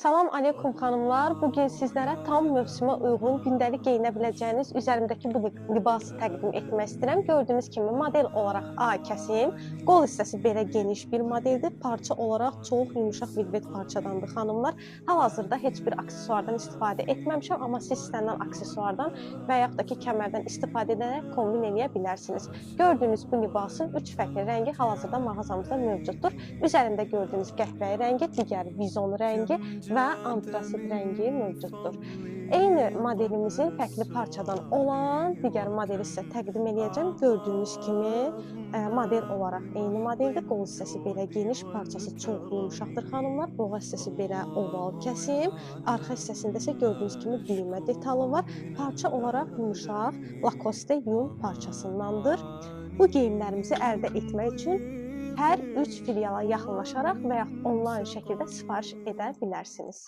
Salam aleykum xanımlar. Bugün sizlərə tam mövsümə uyğun gündəlik geyinə biləcəyiniz üzərimdəki bu libası təqdim etmək istəyirəm. Gördüyünüz kimi model olaraq A kəsim, qol hissəsi belə geniş bir modeldir. Parça olaraq çox yumşaq velvet parçadandır xanımlar. Hal-hazırda heç bir aksesuardan istifadə etməmişəm, amma siz istənilən aksesuardan və yaxud da ki, kəmərdən istifadə edərək kombin eləyə bilərsiniz. Gördüyünüz bu libasın 3 fərqli rəngi hal-hazırda mağazamızda mövcuddur. Üzərində gördüyünüz qəhvəyi rəngi, digəri vizon rəngi və antrasit rəngi mövcuddur. Eyni modelimizin fərqli parçadan olan digər modeli sizə təqdim edəcəm. Gördüyünüz kimi model olaraq eyni modeldir. Qol hissəsi belə geniş, parçası çox yumşaqdır xanımlar. Boğa hissəsi belə oval kəsim, arxa hissəsində isə gördüyünüz kimi düymə detalı var. Parça olaraq yumşaq Lacoste yun parçasındandır. Bu geyimlərimizi əldə etmək üçün hər 3 filiala yaxınlaşaraq və yaxud onlayn şəkildə sifariş edə bilərsiniz.